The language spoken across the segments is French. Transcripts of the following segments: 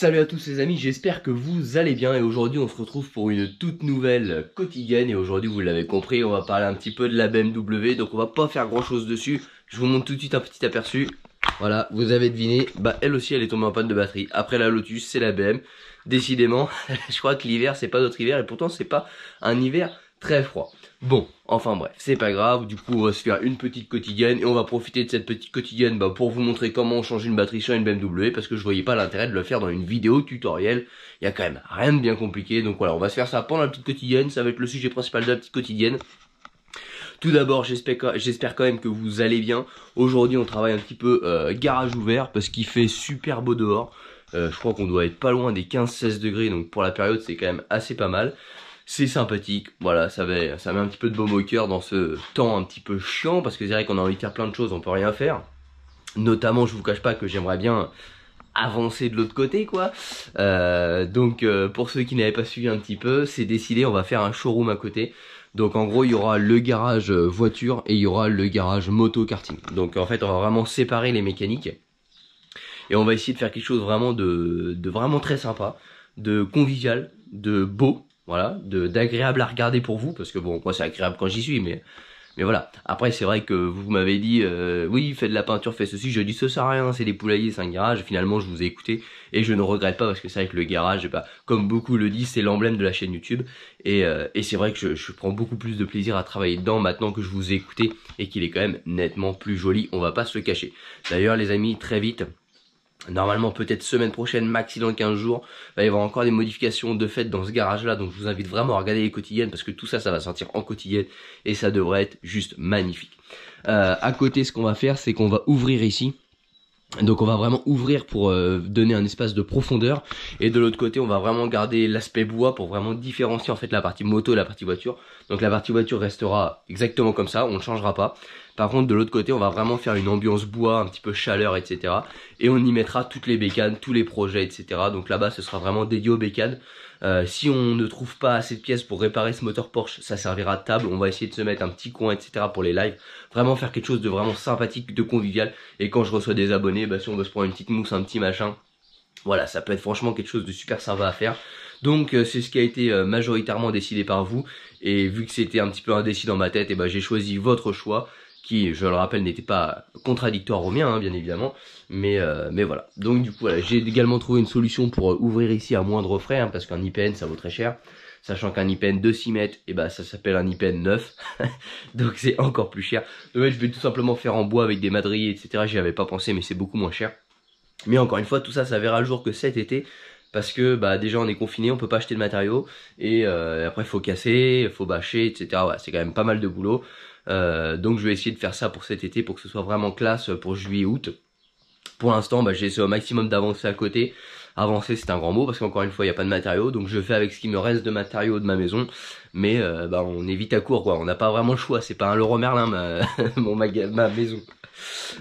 Salut à tous les amis, j'espère que vous allez bien et aujourd'hui on se retrouve pour une toute nouvelle quotidienne et aujourd'hui vous l'avez compris on va parler un petit peu de la BMW donc on va pas faire grand chose dessus, je vous montre tout de suite un petit aperçu. Voilà, vous avez deviné, bah elle aussi elle est tombée en panne de batterie, après la Lotus c'est la BM, décidément je crois que l'hiver c'est pas notre hiver et pourtant c'est pas un hiver très froid. Bon, enfin bref, c'est pas grave, du coup on va se faire une petite quotidienne et on va profiter de cette petite quotidienne pour vous montrer comment on change une batterie sur une BMW parce que je voyais pas l'intérêt de le faire dans une vidéo tutoriel, il y a quand même rien de bien compliqué, donc voilà, on va se faire ça pendant la petite quotidienne, ça va être le sujet principal de la petite quotidienne. Tout d'abord, j'espère quand même que vous allez bien. Aujourd'hui, on travaille un petit peu garage ouvert parce qu'il fait super beau dehors. Je crois qu'on doit être pas loin des 15-16 degrés, donc pour la période, c'est quand même assez pas mal. C'est sympathique, voilà, ça met un petit peu de baume au cœur dans ce temps un petit peu chiant parce que c'est vrai qu'on a envie de faire plein de choses, on peut rien faire. Notamment, je vous cache pas que j'aimerais bien avancer de l'autre côté quoi. Donc pour ceux qui n'avaient pas suivi un petit peu, c'est décidé, on va faire un showroom à côté. Donc en gros il y aura le garage voiture et il y aura le garage moto karting. Donc en fait on va vraiment séparer les mécaniques et on va essayer de faire quelque chose vraiment de vraiment très sympa, de convivial, de beau, voilà, d'agréable à regarder pour vous parce que bon moi c'est agréable quand j'y suis mais voilà, après c'est vrai que vous m'avez dit oui fais de la peinture, fais ceci, je dis ça sert à rien, c'est des poulaillers, c'est un garage, finalement je vous ai écouté et je ne regrette pas parce que c'est vrai que le garage, bah, comme beaucoup le disent, c'est l'emblème de la chaîne YouTube et c'est vrai que je prends beaucoup plus de plaisir à travailler dedans maintenant que je vous ai écouté et qu'il est quand même nettement plus joli, on va pas se le cacher. D'ailleurs les amis, très vite, normalement peut-être semaine prochaine, maxi dans 15 jours, il va y avoir encore des modifications de fait dans ce garage là, donc je vous invite vraiment à regarder les quotidiennes parce que tout ça, ça va sortir en quotidienne et ça devrait être juste magnifique. À côté, ce qu'on va faire, c'est qu'on va ouvrir ici. Donc on va vraiment ouvrir pour donner un espace de profondeur et de l'autre côté on va vraiment garder l'aspect bois pour vraiment différencier en fait la partie moto et la partie voiture. Donc la partie voiture restera exactement comme ça, on ne changera pas. Par contre de l'autre côté on va vraiment faire une ambiance bois, un petit peu chaleur etc. Et on y mettra toutes les bécanes, tous les projets etc. Donc là-bas ce sera vraiment dédié aux bécanes. Si on ne trouve pas assez de pièces pour réparer ce moteur Porsche, ça servira de table, on va essayer de se mettre un petit coin etc. pour les lives, vraiment faire quelque chose de vraiment sympathique, de convivial, et quand je reçois des abonnés, bah si on veut se prendre une petite mousse, un petit machin, voilà, ça peut être franchement quelque chose de super sympa à faire. Donc c'est ce qui a été majoritairement décidé par vous, et vu que c'était un petit peu indécis dans ma tête, et bah j'ai choisi votre choix, qui, je le rappelle, n'était pas contradictoire au mien, hein, bien évidemment, mais voilà. Donc du coup, voilà, j'ai également trouvé une solution pour ouvrir ici à moindre frais, hein, parce qu'un IPN, ça vaut très cher, sachant qu'un IPN de 6 mètres, et bah ça s'appelle un IPN 9, donc c'est encore plus cher. Donc je vais tout simplement faire en bois avec des madriers, etc. J'y avais pas pensé, mais c'est beaucoup moins cher. Mais encore une fois, tout ça, ça verra le jour que cet été, parce que bah déjà on est confiné, on peut pas acheter de matériaux, et après il faut casser, il faut bâcher, etc. Ouais, c'est quand même pas mal de boulot. Donc je vais essayer de faire ça pour cet été pour que ce soit vraiment classe pour juillet-août. Pour l'instant bah, j'ai essayé au maximum d'avancer à côté. Avancer c'est un grand mot parce qu'encore une fois il n'y a pas de matériaux, donc je fais avec ce qui me reste de matériaux de ma maison. Mais bah, on est vite à court quoi, on n'a pas vraiment le choix, c'est pas un Leroy Merlin ma maison.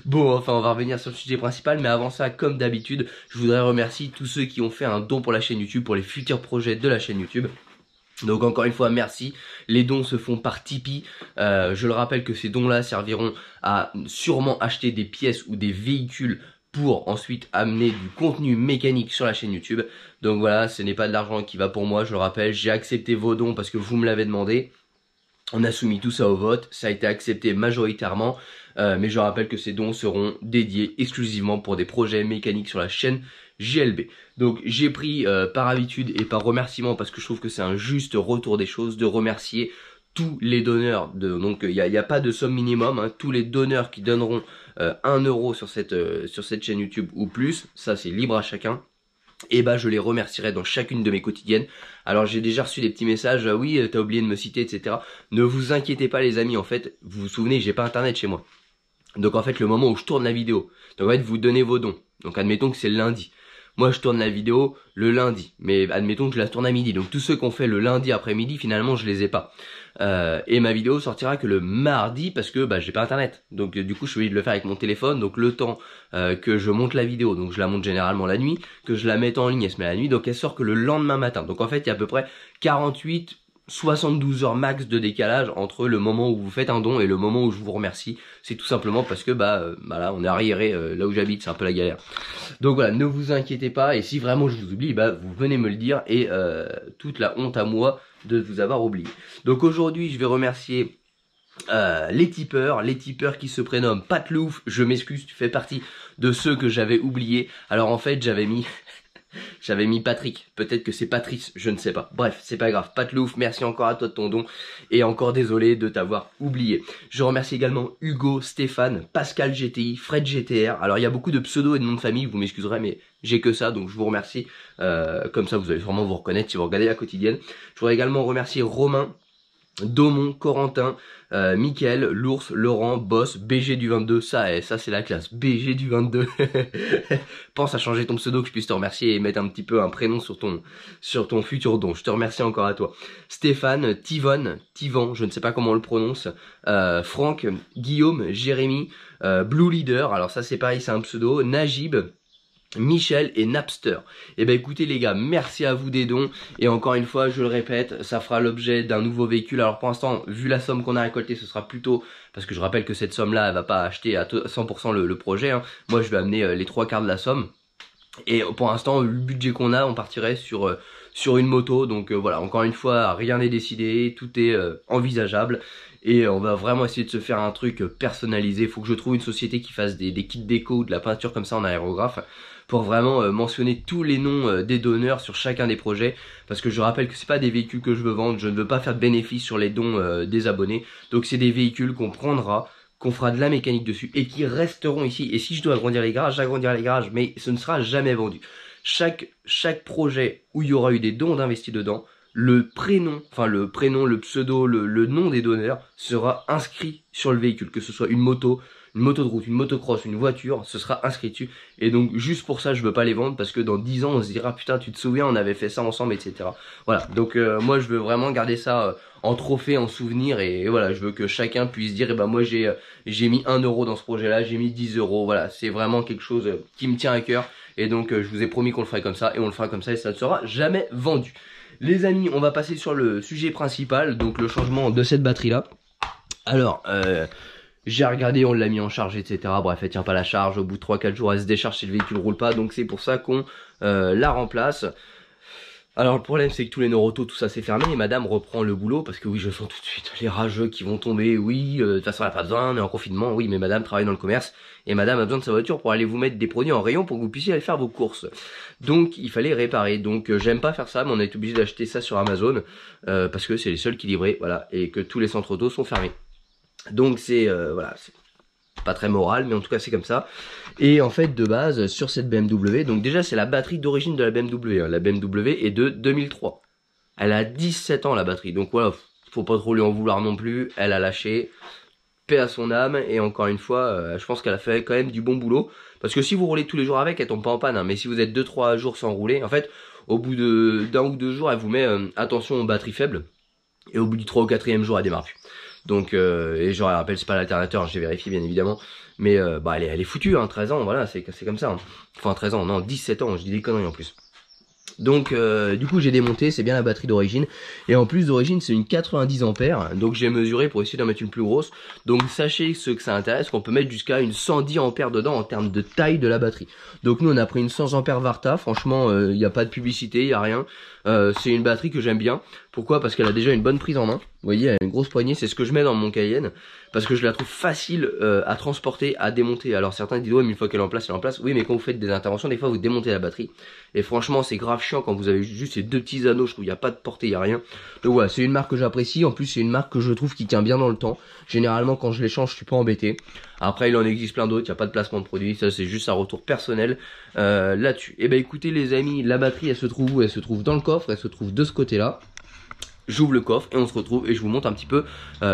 Bon enfin on va revenir sur le sujet principal, mais avant ça comme d'habitude je voudrais remercier tous ceux qui ont fait un don pour la chaîne YouTube, pour les futurs projets de la chaîne YouTube. Donc encore une fois merci, les dons se font par Tipeee, je le rappelle que ces dons là serviront à sûrement acheter des pièces ou des véhicules pour ensuite amener du contenu mécanique sur la chaîne YouTube. Donc voilà, ce n'est pas de l'argent qui va pour moi, je le rappelle, j'ai accepté vos dons parce que vous me l'avez demandé. On a soumis tout ça au vote, ça a été accepté majoritairement, mais je rappelle que ces dons seront dédiés exclusivement pour des projets mécaniques sur la chaîne JLB. Donc j'ai pris par habitude et par remerciement, parce que je trouve que c'est un juste retour des choses, de remercier tous les donneurs. Donc il n'y a pas de somme minimum, hein, tous les donneurs qui donneront 1 euro sur cette chaîne YouTube ou plus, ça c'est libre à chacun. Et bah je les remercierai dans chacune de mes quotidiennes. Alors j'ai déjà reçu des petits messages, oui t'as oublié de me citer etc. Ne vous inquiétez pas les amis, en fait vous vous souvenez j'ai pas internet chez moi. Donc en fait le moment où je tourne la vidéo, donc en fait vous donnez vos dons. Donc admettons que c'est le lundi. Moi je tourne la vidéo le lundi, mais admettons que je la tourne à midi. Donc tous ceux qu'on fait le lundi après-midi, finalement je les ai pas. Et ma vidéo sortira que le mardi parce que bah j'ai pas internet. Donc du coup je suis obligé de le faire avec mon téléphone. Donc le temps que je monte la vidéo, donc je la monte généralement la nuit, que je la mette en ligne, elle se met la nuit, donc elle sort que le lendemain matin. Donc en fait il y a à peu près 48 72 heures max de décalage entre le moment où vous faites un don et le moment où je vous remercie. C'est tout simplement parce que là on est arriéré là où j'habite, c'est un peu la galère. Donc voilà, ne vous inquiétez pas, et si vraiment je vous oublie, vous venez me le dire, et toute la honte à moi de vous avoir oublié. Donc aujourd'hui je vais remercier les tipeurs qui se prénomment Patlouf. Je m'excuse, tu fais partie de ceux que j'avais oubliés. Alors en fait j'avais mis j'avais mis Patrick, peut-être que c'est Patrice, je ne sais pas. Bref, c'est pas grave. Patlouf, merci encore à toi de ton don. Et encore désolé de t'avoir oublié. Je remercie également Hugo, Stéphane, Pascal GTI, Fred GTR. Alors il y a beaucoup de pseudos et de noms de famille, vous m'excuserez, mais j'ai que ça, donc je vous remercie. Comme ça vous allez sûrement vous reconnaître si vous regardez la quotidienne. Je voudrais également remercier Romain, Daumont, Corentin, Mickaël, l'ours, Laurent, Boss, BG du 22, ça c'est la classe, BG du 22. Pense à changer ton pseudo que je puisse te remercier et mettre un petit peu un prénom sur ton futur don. Je te remercie encore à toi. Stéphane, Tivan, je ne sais pas comment on le prononce, Franck, Guillaume, Jérémy, Blue Leader, alors ça c'est pareil, c'est un pseudo, Najib, Michel et Napster. Et ben écoutez les gars, merci à vous des dons, et encore une fois je le répète, ça fera l'objet d'un nouveau véhicule. Alors pour l'instant, vu la somme qu'on a récoltée, ce sera plutôt, parce que je rappelle que cette somme là elle va pas acheter à 100% le projet, hein. Moi je vais amener les 3/4 de la somme, et pour l'instant le budget qu'on a, on partirait sur une moto. Donc voilà, encore une fois rien n'est décidé, tout est envisageable. Et on va vraiment essayer de se faire un truc personnalisé. Il faut que je trouve une société qui fasse des kits déco, de la peinture comme ça en aérographe, pour vraiment mentionner tous les noms des donneurs sur chacun des projets. Parce que je rappelle que c'est pas des véhicules que je veux vendre, je ne veux pas faire de bénéfice sur les dons des abonnés. Donc c'est des véhicules qu'on prendra, qu'on fera de la mécanique dessus et qui resteront ici. Et si je dois agrandir les garages, j'agrandirai les garages, mais ce ne sera jamais vendu. Chaque projet où il y aura eu des dons d'investis dedans, le prénom, le pseudo, le nom des donneurs sera inscrit sur le véhicule, que ce soit une moto de route, une motocross, une voiture, ce sera inscrit dessus. Et donc juste pour ça je veux pas les vendre, parce que dans 10 ans on se dira putain tu te souviens on avait fait ça ensemble, etc. Voilà, donc moi je veux vraiment garder ça en trophée, en souvenir, et voilà, je veux que chacun puisse dire, moi j'ai mis 1 euro dans ce projet là, j'ai mis 10 euros, voilà, c'est vraiment quelque chose qui me tient à cœur. Et donc je vous ai promis qu'on le ferait comme ça, et on le fera comme ça, et ça ne sera jamais vendu. Les amis, on va passer sur le sujet principal, donc le changement de cette batterie là. Alors j'ai regardé, on l'a mis en charge, etc. Bref, elle tient pas la charge, au bout de 3-4 jours elle se décharge si le véhicule roule pas, donc c'est pour ça qu'on la remplace. Alors le problème c'est que tous les neurotos, tout ça c'est fermé, et madame reprend le boulot, parce que oui, je sens tout de suite les rageux qui vont tomber. Oui, de toute façon elle a pas besoin, on est en confinement. Oui, mais madame travaille dans le commerce, et madame a besoin de sa voiture pour aller vous mettre des produits en rayon pour que vous puissiez aller faire vos courses. Donc il fallait réparer, donc j'aime pas faire ça, mais on a été obligé d'acheter ça sur Amazon, parce que c'est les seuls qui livraient, voilà, et que tous les centres auto sont fermés. Donc c'est voilà, c'est pas très moral, mais en tout cas c'est comme ça. Et en fait de base sur cette BMW, donc déjà c'est la batterie d'origine de la BMW, hein. La BMW est de 2003, elle a 17 ans la batterie, donc voilà, faut pas trop lui en vouloir non plus. Elle a lâché, paix à son âme, et encore une fois je pense qu'elle a fait quand même du bon boulot, parce que si vous roulez tous les jours avec, elle tombe pas en panne, hein. Mais si vous êtes 2-3 jours sans rouler, en fait au bout d'un ou 2 jours elle vous met attention aux batteries faibles, et au bout du 3 ou 4e jour elle démarre plus. Donc et je rappelle, c'est pas l'alternateur, j'ai vérifié bien évidemment, mais elle est foutue, hein, 13 ans, voilà, c'est comme ça, hein. Enfin 13 ans, non, 17 ans, je dis des conneries en plus. Donc du coup j'ai démonté, c'est bien la batterie d'origine, et en plus d'origine c'est une 90 ampères, donc j'ai mesuré pour essayer d'en mettre une plus grosse. Donc sachez ceux que ça intéresse qu'on peut mettre jusqu'à une 110 ampères dedans en termes de taille de la batterie. Donc nous on a pris une 100 ampères Varta, franchement il n'y a pas de publicité, il n'y a rien. C'est une batterie que j'aime bien. Pourquoi? Parce qu'elle a déjà une bonne prise en main. Vous voyez, elle a une grosse poignée, c'est ce que je mets dans mon Cayenne, parce que je la trouve facile à transporter, à démonter. Alors certains disent ouais, mais une fois qu'elle est en place, elle est en place. Oui, mais quand vous faites des interventions, des fois vous démontez la batterie, et franchement c'est grave chiant quand vous avez juste ces 2 petits anneaux. Je trouve il n'y a pas de portée, il n'y a rien. Donc voilà, c'est une marque que j'apprécie. En plus c'est une marque que je trouve qui tient bien dans le temps. Généralement quand je les change, je suis pas embêté. Après il en existe plein d'autres, il n'y a pas de placement de produit, ça c'est juste un retour personnel là-dessus. Et écoutez les amis, la batterie elle se trouve où? Elle se trouve dans le coffre, elle se trouve de ce côté là. J'ouvre le coffre et on se retrouve, et je vous montre un petit peu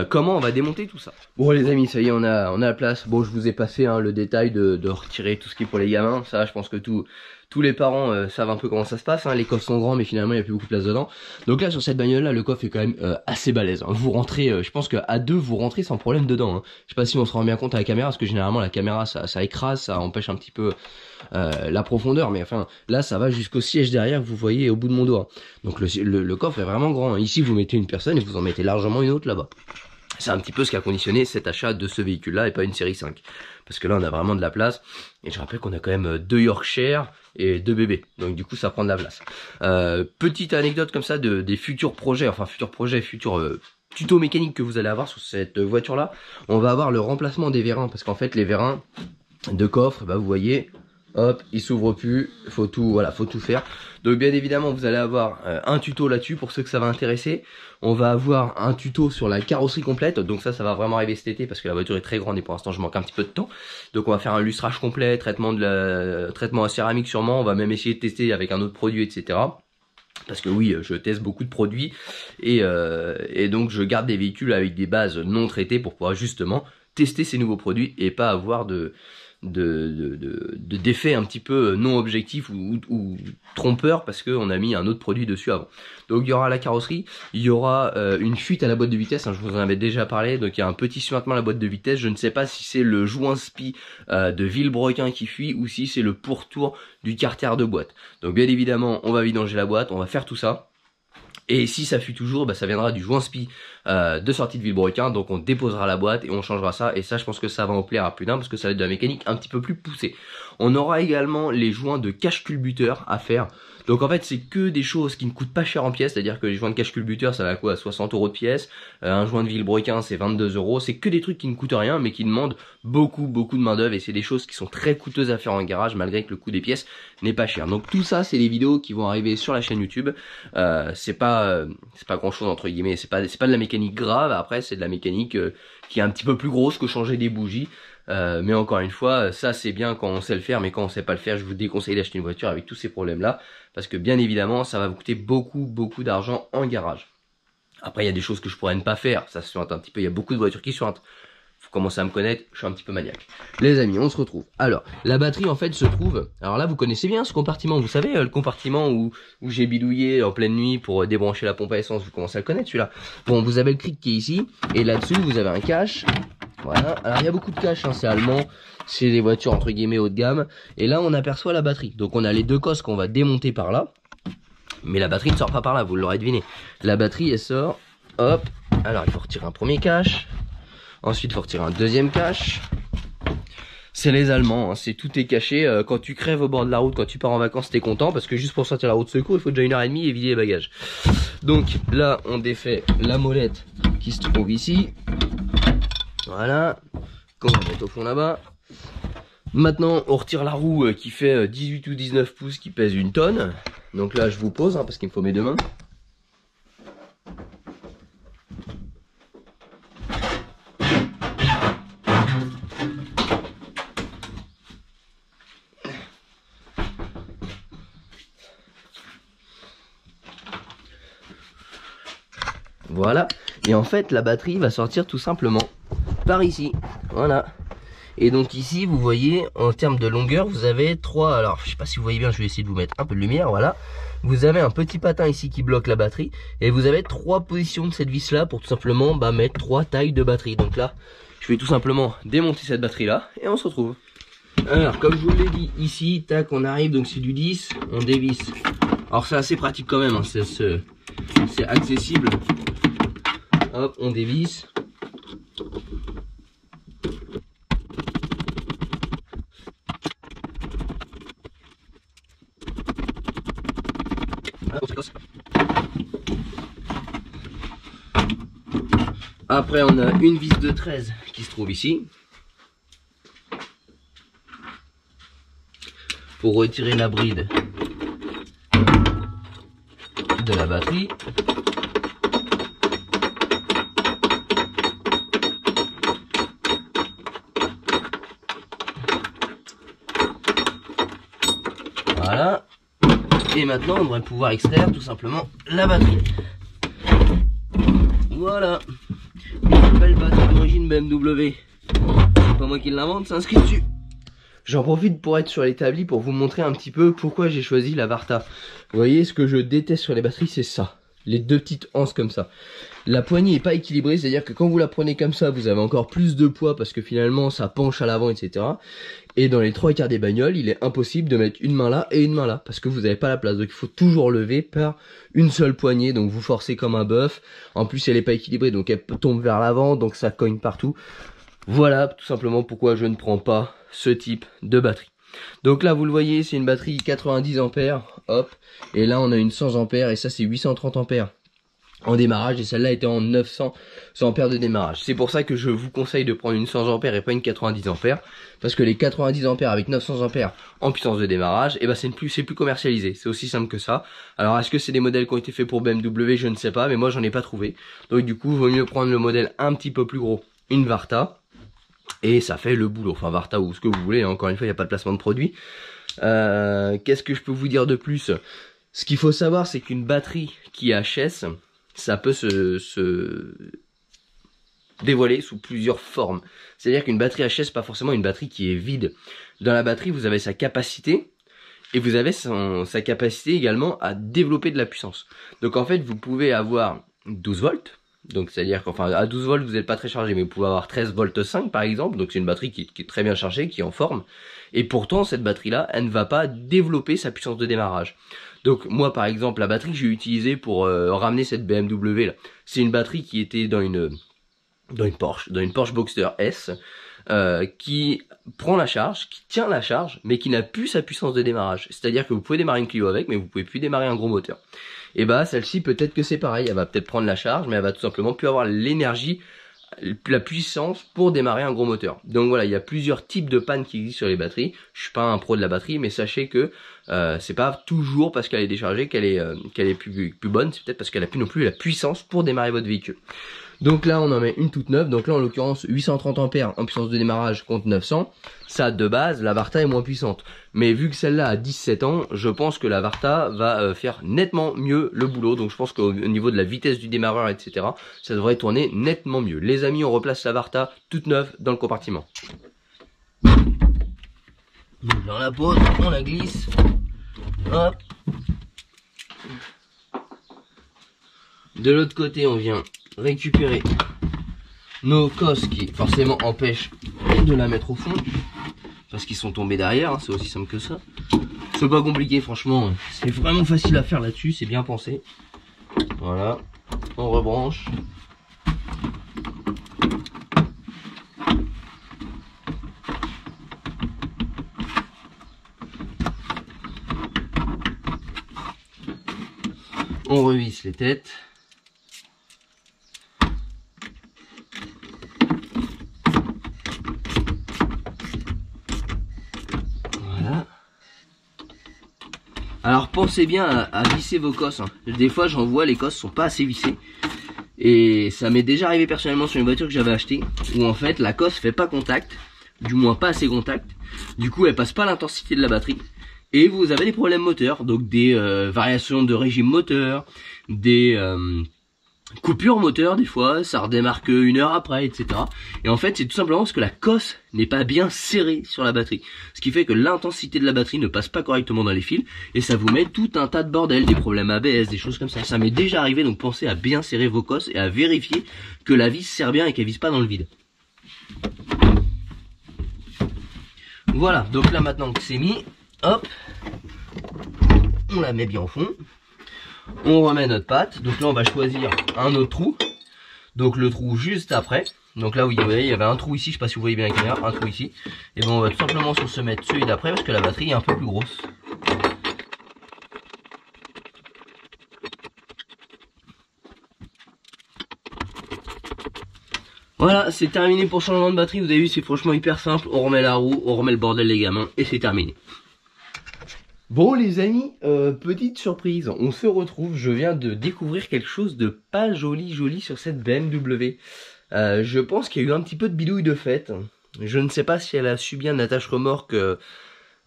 comment on va démonter tout ça. Bon les amis, ça y est, on a la place. Bon, je vous ai passé le détail de retirer tout ce qui est pour les gamins. Ça je pense que tout tous les parents savent un peu comment ça se passe, hein. Les coffres sont grands mais finalement il n'y a plus beaucoup de place dedans. Donc là sur cette bagnole là, le coffre est quand même assez balèze, hein. Vous rentrez, je pense qu'à deux vous rentrez sans problème dedans, hein. Je sais pas si on se rend bien compte à la caméra, parce que généralement la caméra ça écrase, ça empêche un petit peu la profondeur, mais enfin là ça va jusqu'au siège derrière que vous voyez au bout de mon doigt. Donc le coffre est vraiment grand, hein. Ici vous mettez une personne et vous en mettez largement une autre là-bas. C'est un petit peu ce qui a conditionné cet achat de ce véhicule-là et pas une série 5. Parce que là, on a vraiment de la place. Et je rappelle qu'on a quand même 2 Yorkshire et 2 bébés. Donc du coup, ça prend de la place. Petite anecdote comme ça des futurs projets, futurs tutos mécaniques que vous allez avoir sur cette voiture-là. On va avoir le remplacement des vérins. Parce qu'en fait, les vérins de coffre, bah, vous voyez... Hop, il s'ouvre plus, faut tout faire. Donc bien évidemment vous allez avoir un tuto là-dessus pour ceux que ça va intéresser. On va avoir un tuto sur la carrosserie complète, donc ça va vraiment arriver cet été parce que la voiture est très grande et pour l'instant je manque un petit peu de temps. Donc on va faire un lustrage complet, traitement à céramique sûrement, on va même essayer de tester avec un autre produit, etc. Parce que oui, je teste beaucoup de produits et donc je garde des véhicules avec des bases non traitées pour pouvoir justement tester ces nouveaux produits et pas avoir d'effets un petit peu non objectifs ou trompeurs parce qu'on a mis un autre produit dessus avant. Donc il y aura la carrosserie, il y aura une fuite à la boîte de vitesse, hein, je vous en avais déjà parlé, donc il y a un petit suintement à la boîte de vitesse, je ne sais pas si c'est le joint spi de Villebrequin qui fuit ou si c'est le pourtour du carter de boîte. Donc bien évidemment on va vidanger la boîte, on va faire tout ça. Et si ça fuit toujours, bah, ça viendra du joint spi de sortie de Villebrequin, donc on déposera la boîte et on changera ça, et ça je pense que ça va en plaire à plus d'un parce que ça va être de la mécanique un petit peu plus poussée. On aura également les joints de cache-culbuteur à faire. Donc en fait c'est que des choses qui ne coûtent pas cher en pièces, c'est-à-dire que les joints de cache-culbuteur ça va à quoi, à 60 € de pièce, un joint de Villebrequin c'est 22 €, c'est que des trucs qui ne coûtent rien mais qui demandent beaucoup de main d'œuvre et c'est des choses qui sont très coûteuses à faire en garage malgré que le coût des pièces n'est pas cher. Donc tout ça c'est les vidéos qui vont arriver sur la chaîne YouTube, c'est pas grand chose entre guillemets, c'est pas de la mécanique grave, après c'est de la mécanique qui est un petit peu plus grosse que changer des bougies. Mais encore une fois, ça c'est bien quand on sait le faire, mais quand on sait pas le faire, je vous déconseille d'acheter une voiture avec tous ces problèmes là, parce que bien évidemment ça va vous coûter beaucoup d'argent en garage. Après il y a des choses que je pourrais ne pas faire, ça se suinte un petit peu, il y a beaucoup de voitures qui suintent. Vous commencez à me connaître, je suis un petit peu maniaque. Les amis, on se retrouve. Alors, la batterie en fait se trouve, alors là vous connaissez bien ce compartiment, vous savez le compartiment où j'ai bidouillé en pleine nuit pour débrancher la pompe à essence, vous commencez à le connaître celui-là. Bon, vous avez le cric qui est ici, et là-dessus vous avez un cache. Voilà, alors il y a beaucoup de cache, hein, c'est allemand, c'est des voitures entre guillemets haut de gamme. Et là on aperçoit la batterie, donc on a les deux cosses qu'on va démonter par là. Mais la batterie ne sort pas par là, vous l'aurez deviné. La batterie elle sort, hop, alors il faut retirer un premier cache. Ensuite, il faut retirer un deuxième cache. C'est les Allemands, hein, tout est caché. Quand tu crèves au bord de la route, quand tu pars en vacances, t'es content parce que juste pour sortir la route de secours, il faut déjà 1h30 et vider les bagages. Donc là, on défait la molette qui se trouve ici. Voilà, qu'on va mettre au fond là-bas. Maintenant, on retire la roue qui fait 18 ou 19 pouces, qui pèse 1 tonne. Donc là, je vous pose, hein, parce qu'il me faut mes deux mains. Voilà, et en fait la batterie va sortir tout simplement par ici, voilà. Et donc ici vous voyez en termes de longueur vous avez 3, alors je sais pas si vous voyez bien, je vais essayer de vous mettre un peu de lumière, voilà. Vous avez un petit patin ici qui bloque la batterie et vous avez 3 positions de cette vis là pour tout simplement mettre 3 tailles de batterie. Donc là je vais tout simplement démonter cette batterie là et on se retrouve. Alors comme je vous l'ai dit ici, tac, on arrive, donc c'est du 10, on dévisse. Alors c'est assez pratique quand même, hein, c'est accessible. Hop, on dévisse. Après on a une vis de 13 qui se trouve ici pour retirer la bride de la batterie. Voilà. Et maintenant on devrait pouvoir extraire tout simplement la batterie. Voilà. Une belle batterie d'origine BMW. C'est pas moi qui l'invente, c'est inscrit dessus. J'en profite pour être sur l'établi pour vous montrer un petit peu pourquoi j'ai choisi la Varta. Vous voyez, ce que je déteste sur les batteries, c'est ça. Les deux petites anses comme ça. La poignée est pas équilibrée, c'est-à-dire que quand vous la prenez comme ça, vous avez encore plus de poids parce que finalement ça penche à l'avant, etc. Et dans les 3/4 des bagnoles, il est impossible de mettre une main là et une main là parce que vous n'avez pas la place. Donc il faut toujours lever par une seule poignée, donc vous forcez comme un bœuf. En plus elle est pas équilibrée, donc elle tombe vers l'avant, donc ça cogne partout. Voilà tout simplement pourquoi je ne prends pas ce type de batterie. Donc là vous le voyez, c'est une batterie 90 ampères, hop, et là on a une 100 ampères et ça c'est 830 ampères en démarrage, et celle-là était en 900 ampères de démarrage. C'est pour ça que je vous conseille de prendre une 100 ampères et pas une 90 ampères, parce que les 90 ampères avec 900 ampères en puissance de démarrage, et ben c'est plus commercialisé, c'est aussi simple que ça. Alors est-ce que c'est des modèles qui ont été faits pour BMW, je ne sais pas, mais moi j'en ai pas trouvé. Donc du coup, il vaut mieux prendre le modèle un petit peu plus gros, une Varta, et ça fait le boulot, enfin Varta ou ce que vous voulez, hein. Encore une fois il n'y a pas de placement de produit. Qu'est-ce que je peux vous dire de plus? Ce qu'il faut savoir, c'est qu'une batterie qui est HS, ça peut se dévoiler sous plusieurs formes. C'est-à-dire qu'une batterie HS, pas forcément une batterie qui est vide. Dans la batterie, vous avez sa capacité, et vous avez sa capacité également à développer de la puissance. Donc en fait, vous pouvez avoir 12 volts, donc c'est-à-dire qu'enfin à 12 volts vous n'êtes pas très chargé, mais vous pouvez avoir 13 volts 5 par exemple, donc c'est une batterie qui est très bien chargée, qui est en forme, et pourtant cette batterie là, elle ne va pas développer sa puissance de démarrage. Donc moi par exemple, la batterie que j'ai utilisée pour ramener cette BMW là, c'est une batterie qui était dans une Porsche Boxster S, qui prend la charge, qui tient la charge, mais qui n'a plus sa puissance de démarrage. C'est-à-dire que vous pouvez démarrer une Clio avec, mais vous pouvez plus démarrer un gros moteur. Et bah celle-ci peut-être que c'est pareil, elle va peut-être prendre la charge, mais elle va tout simplement plus avoir l'énergie, la puissance pour démarrer un gros moteur. Donc voilà, il y a plusieurs types de pannes qui existent sur les batteries. Je suis pas un pro de la batterie, mais sachez que c'est pas toujours parce qu'elle est déchargée qu'elle est plus bonne, c'est peut-être parce qu'elle a plus non plus la puissance pour démarrer votre véhicule. Donc là on en met une toute neuve, donc là en l'occurrence 830 ampères en puissance de démarrage contre 900. Ça de base, la Varta est moins puissante, mais vu que celle-là a 17 ans, je pense que la Varta va faire nettement mieux le boulot. Donc je pense qu'au niveau de la vitesse du démarreur, etc., ça devrait tourner nettement mieux. Les amis, on replace la Varta toute neuve dans le compartiment. Dans la pose, on la glisse, hop. De l'autre côté on vient récupérer nos cosses qui forcément empêchent de la mettre au fond parce qu'ils sont tombés derrière, hein, c'est aussi simple que ça. C'est pas compliqué franchement, c'est vraiment facile à faire là-dessus, c'est bien pensé. Voilà, on rebranche. On revisse les têtes. Voilà. Alors pensez bien à visser vos cosses, hein. Des fois j'en vois, les cosses sont pas assez vissées. Et ça m'est déjà arrivé personnellement sur une voiture que j'avais achetée, où en fait la cosse fait pas contact, du moins pas assez contact. Du coup elle passe pas l'intensité de la batterie. Et vous avez des problèmes moteurs, donc des variations de régime moteur, des coupures moteur des fois, ça redémarre qu'une heure après, etc. Et en fait c'est tout simplement parce que la cosse n'est pas bien serrée sur la batterie. Ce qui fait que l'intensité de la batterie ne passe pas correctement dans les fils, et ça vous met tout un tas de bordel, des problèmes ABS, des choses comme ça. Ça m'est déjà arrivé, donc pensez à bien serrer vos cosses et à vérifier que la vis serre bien et qu'elle vise pas dans le vide. Voilà, donc là maintenant que c'est mis, hop, on la met bien au fond. On remet notre patte, donc là on va choisir un autre trou, donc le trou juste après. Donc là vous voyez, il y avait un trou ici, je sais pas si vous voyez bien la caméra, un trou ici. Et bon on va tout simplement se mettre celui d'après parce que la batterie est un peu plus grosse. Voilà, c'est terminé pour le changement de batterie, vous avez vu c'est franchement hyper simple, on remet la roue, on remet le bordel les gamins et c'est terminé. Bon les amis, petite surprise, on se retrouve, je viens de découvrir quelque chose de pas joli sur cette BMW. Je pense qu'il y a eu un petit peu de bidouille de fait. Je ne sais pas si elle a subi un attache-remorque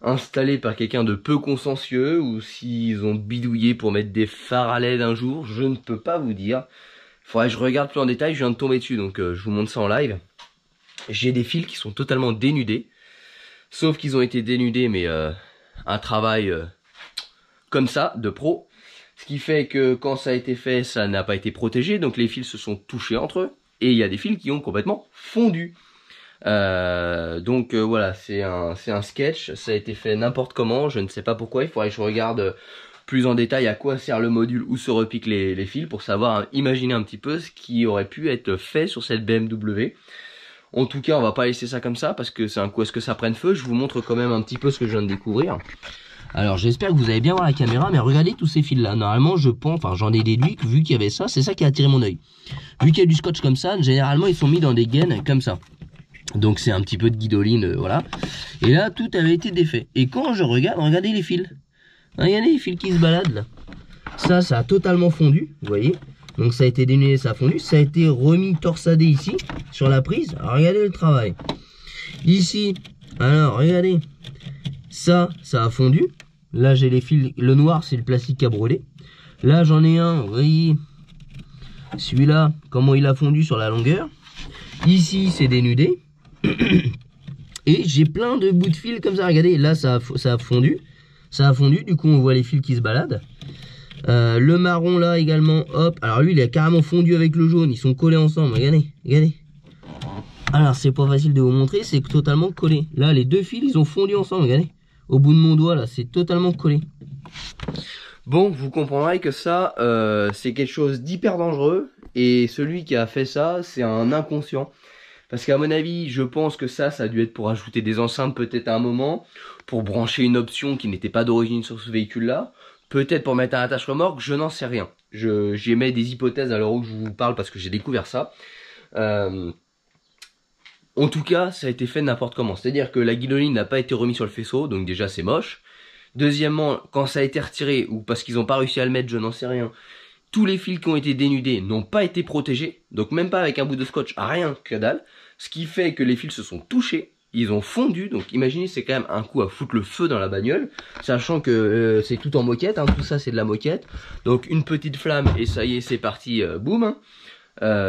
installé par quelqu'un de peu consciencieux ou s'ils ont bidouillé pour mettre des phares à LED un jour, je ne peux pas vous dire. Faudrait que je regarde plus en détail, je viens de tomber dessus donc je vous montre ça en live. J'ai des fils qui sont totalement dénudés. sauf qu'ils ont été dénudés, mais un travail comme ça, de pro. Ce qui fait que quand ça a été fait, ça n'a pas été protégé, donc les fils se sont touchés entre eux, et il y a des fils qui ont complètement fondu. Voilà, c'est un sketch, ça a été fait n'importe comment, je ne sais pas pourquoi, il faudrait que je regarde plus en détail à quoi sert le module, où se repiquent les fils, pour savoir, imaginer un petit peu ce qui aurait pu être fait sur cette BMW. En tout cas, on va pas laisser ça comme ça, parce que c'est un coup à ce que ça prenne feu. Je vous montre quand même un petit peu ce que je viens de découvrir. Alors j'espère que vous allez bien voir la caméra, mais regardez tous ces fils là. Normalement je pense, enfin j'en ai déduit que vu qu'il y avait ça, c'est ça qui a attiré mon œil. Vu qu'il y a du scotch comme ça, généralement ils sont mis dans des gaines comme ça. Donc c'est un petit peu de guidoline, voilà. Et là tout avait été défait. Et quand je regarde, regardez les fils. Regardez les fils qui se baladent là. Ça a totalement fondu, vous voyez. Donc ça a été dénudé, ça a fondu. Ça a été remis torsadé ici, sur la prise. Alors regardez le travail. Ici, alors regardez. Ça a fondu. Là, j'ai les fils. Le noir, c'est le plastique qui a brûlé. Là, j'en ai un. Vous voyez, celui-là, comment il a fondu sur la longueur. Ici, c'est dénudé. Et j'ai plein de bouts de fil comme ça. Regardez, là, ça a fondu. Ça a fondu. Du coup, on voit les fils qui se baladent. Le marron, là, également. Hop. Alors, lui, il a carrément fondu avec le jaune. Ils sont collés ensemble. Regardez. Regardez. Alors, c'est pas facile de vous montrer. C'est totalement collé. Là, les deux fils, ils ont fondu ensemble. Regardez. Au bout de mon doigt là, c'est totalement collé. Bon, vous comprendrez que ça, c'est quelque chose d'hyper dangereux. Et celui qui a fait ça, c'est un inconscient. Parce qu'à mon avis, je pense que ça a dû être pour ajouter des enceintes peut-être à un moment. Pour brancher une option qui n'était pas d'origine sur ce véhicule-là. Peut-être pour mettre un attache-remorque, je n'en sais rien. J'émets des hypothèses à l'heure où je vous parle parce que j'ai découvert ça. En tout cas, ça a été fait n'importe comment. C'est-à-dire que la guidoline n'a pas été remise sur le faisceau, donc déjà c'est moche. Deuxièmement, quand ça a été retiré, ou parce qu'ils n'ont pas réussi à le mettre, je n'en sais rien, tous les fils qui ont été dénudés n'ont pas été protégés, donc même pas avec un bout de scotch, rien, que dalle. Ce qui fait que les fils se sont touchés, ils ont fondu, donc imaginez c'est quand même un coup à foutre le feu dans la bagnole, sachant que c'est tout en moquette, hein, tout ça c'est de la moquette. Donc une petite flamme et ça y est, c'est parti, boum. Hein.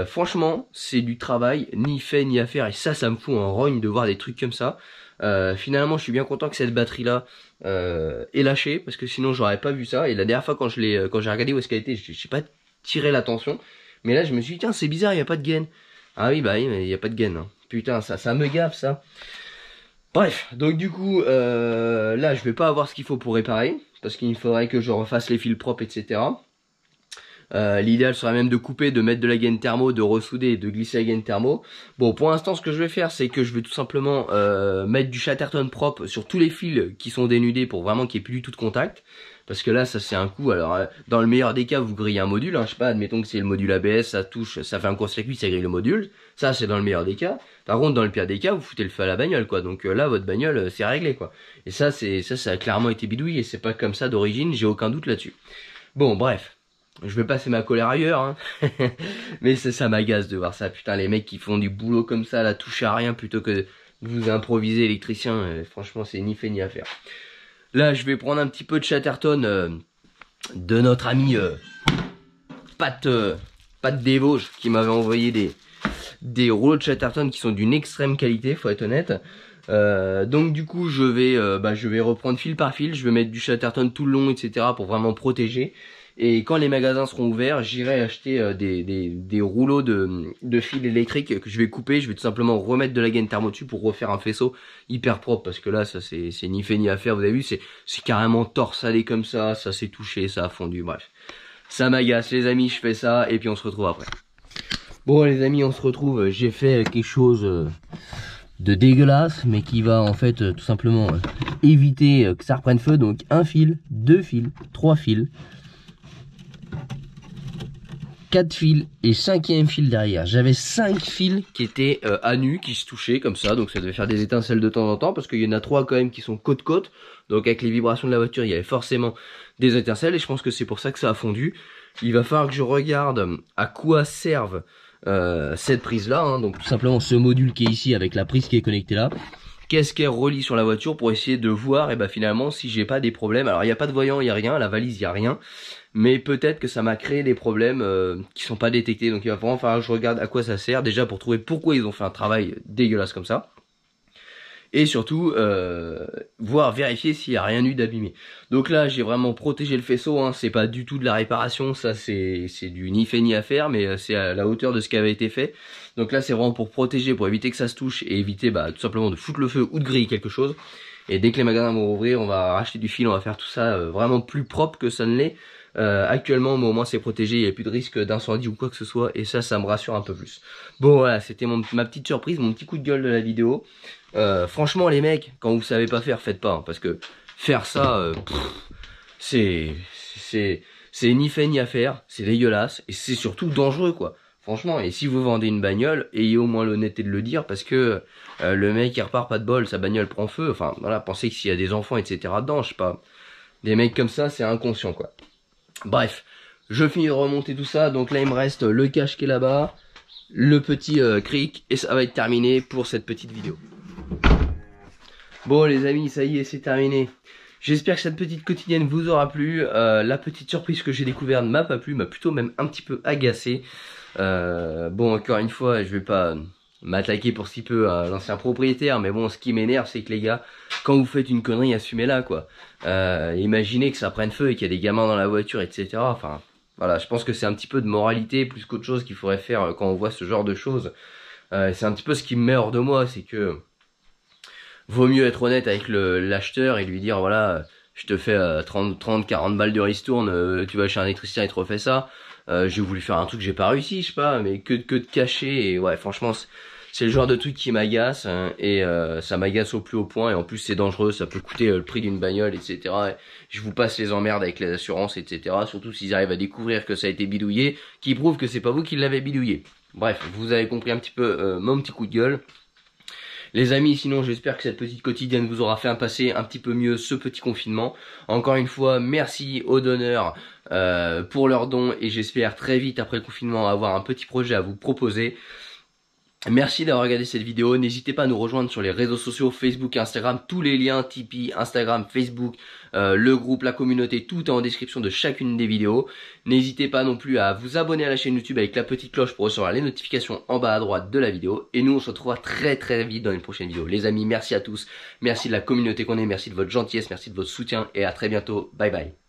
Franchement, c'est du travail, ni fait ni à faire, et ça me fout en rogne de voir des trucs comme ça. Finalement, je suis bien content que cette batterie-là est lâchée, parce que sinon j'aurais pas vu ça. Et la dernière fois quand j'ai regardé où est-ce qu'elle était, j'ai pas tiré l'attention. Mais là, je me suis dit, tiens, c'est bizarre, il y a pas de gaine. Ah oui, bah oui, mais il y a pas de gaine. Hein. Putain, ça me gaffe, ça. Bref, donc du coup, là, je vais pas avoir ce qu'il faut pour réparer, parce qu'il faudrait que je refasse les fils propres, etc. L'idéal serait même de couper, de mettre de la gaine thermo, de ressouder et de glisser la gaine thermo. Bon, pour l'instant, ce que je vais faire, c'est que je vais tout simplement mettre du Chatterton propre sur tous les fils qui sont dénudés pour vraiment qu'il n'y ait plus du tout de contact. Parce que là, ça c'est un coup. Alors, dans le meilleur des cas, vous grillez un module. Hein, je sais pas, admettons que c'est le module ABS, ça touche, ça fait un court-circuit, ça grille le module. Ça, c'est dans le meilleur des cas. Par contre, dans le pire des cas, vous foutez le feu à la bagnole, quoi. Donc là, votre bagnole, c'est réglé, quoi. Et ça a clairement été bidouillé. C'est pas comme ça d'origine, j'ai aucun doute là-dessus. Bon, bref. Je vais passer ma colère ailleurs, hein. Mais ça m'agace de voir ça. Putain, les mecs qui font du boulot comme ça, là, toucher à rien plutôt que de vous improviser électricien. Franchement, c'est ni fait ni à faire. Là, je vais prendre un petit peu de Chatterton de notre ami Pat des Vosges qui m'avait envoyé des rouleaux de Chatterton qui sont d'une extrême qualité, faut être honnête. Donc du coup, je vais reprendre fil par fil. Je vais mettre du Chatterton tout le long, etc. pour vraiment protéger. Et quand les magasins seront ouverts, j'irai acheter des rouleaux de fil électrique que je vais couper. Je vais tout simplement remettre de la gaine thermo dessus pour refaire un faisceau hyper propre. Parce que là, ça c'est ni fait ni à faire. Vous avez vu, c'est carrément torsadé comme ça. Ça s'est touché, ça a fondu. Bref, ça m'agace les amis, je fais ça. Et puis on se retrouve après. Bon les amis, on se retrouve. J'ai fait quelque chose de dégueulasse, mais qui va en fait tout simplement éviter que ça reprenne feu. Donc un fil, deux fils, trois fils, 4 fils et 5e fil derrière. J'avais 5 fils qui étaient à nu, qui se touchaient comme ça, donc ça devait faire des étincelles de temps en temps, parce qu'il y en a 3 quand même qui sont côte-côte, donc avec les vibrations de la voiture, il y avait forcément des étincelles, et je pense que c'est pour ça que ça a fondu. Il va falloir que je regarde à quoi servent cette prise-là, hein, donc tout simplement ce module qui est ici avec la prise qui est connectée là. Qu'est-ce qu'elle relie sur la voiture pour essayer de voir, et ben finalement, si j'ai pas des problèmes. Alors il n'y a pas de voyant, il n'y a rien, la valise, il n'y a rien. Mais peut-être que ça m'a créé des problèmes qui sont pas détectés. Donc il va vraiment falloir que je regarde à quoi ça sert. Déjà pour trouver pourquoi ils ont fait un travail dégueulasse comme ça. et surtout vérifier s'il n'y a rien eu d'abîmé. Donc là j'ai vraiment protégé le faisceau, hein. C'est pas du tout de la réparation, ça c'est du ni fait ni à faire, mais c'est à la hauteur de ce qui avait été fait. Donc là c'est vraiment pour protéger, pour éviter que ça se touche et éviter tout simplement de foutre le feu ou de griller quelque chose. Et dès que les magasins vont ouvrir, on va racheter du fil, on va faire tout ça vraiment plus propre que ça ne l'est actuellement, mais au moins c'est protégé, il n'y a plus de risque d'incendie ou quoi que ce soit, et ça me rassure un peu plus. Bon voilà, c'était ma petite surprise, mon petit coup de gueule de la vidéo. Franchement les mecs, quand vous savez pas faire, faites pas, hein, parce que faire ça, c'est ni fait ni à faire, c'est dégueulasse, et c'est surtout dangereux quoi. Franchement, et si vous vendez une bagnole, ayez au moins l'honnêteté de le dire, parce que le mec il repart pas de bol, sa bagnole prend feu, enfin voilà, pensez que s'il y a des enfants etc dedans, je sais pas, des mecs comme ça c'est inconscient quoi. Bref, je finis de remonter tout ça, donc là il me reste le cache qui est là-bas, le petit cric, et ça va être terminé pour cette petite vidéo. Bon les amis, ça y est, c'est terminé. J'espère que cette petite quotidienne vous aura plu. La petite surprise que j'ai découverte ne m'a pas plu, m'a plutôt même un petit peu agacé. Bon, encore une fois, je vais pas m'attaquer pour si peu à l'ancien propriétaire, mais bon, ce qui m'énerve, c'est que les gars, quand vous faites une connerie, assumez-la, quoi. Imaginez que ça prenne feu et qu'il y a des gamins dans la voiture, etc. Enfin, voilà, je pense que c'est un petit peu de moralité plus qu'autre chose qu'il faudrait faire quand on voit ce genre de choses. C'est un petit peu ce qui me met hors de moi, c'est que vaut mieux être honnête avec l'acheteur et lui dire, voilà, je te fais 40 balles de ristourne, tu vas chez un électricien et te refais ça. J'ai voulu faire un truc, j'ai pas réussi, je sais pas, mais que de cacher, et ouais, franchement, c'est le genre de truc qui m'agace, hein, et ça m'agace au plus haut point, et en plus c'est dangereux, ça peut coûter le prix d'une bagnole, etc. Et je vous passe les emmerdes avec les assurances, etc. Surtout s'ils arrivent à découvrir que ça a été bidouillé, qui prouve que c'est pas vous qui l'avez bidouillé. Bref, vous avez compris un petit peu mon petit coup de gueule. Les amis, sinon j'espère que cette petite quotidienne vous aura fait passer un petit peu mieux ce petit confinement. Encore une fois, merci aux donneurs pour leurs dons, et j'espère très vite après le confinement avoir un petit projet à vous proposer. Merci d'avoir regardé cette vidéo, n'hésitez pas à nous rejoindre sur les réseaux sociaux, Facebook et Instagram, tous les liens Tipeee, Instagram, Facebook, le groupe, la communauté, tout est en description de chacune des vidéos. N'hésitez pas non plus à vous abonner à la chaîne YouTube avec la petite cloche pour recevoir les notifications en bas à droite de la vidéo. Et nous on se retrouvera très très vite dans une prochaine vidéo. Les amis, merci à tous, merci de la communauté qu'on est, merci de votre gentillesse, merci de votre soutien, et à très bientôt, bye bye.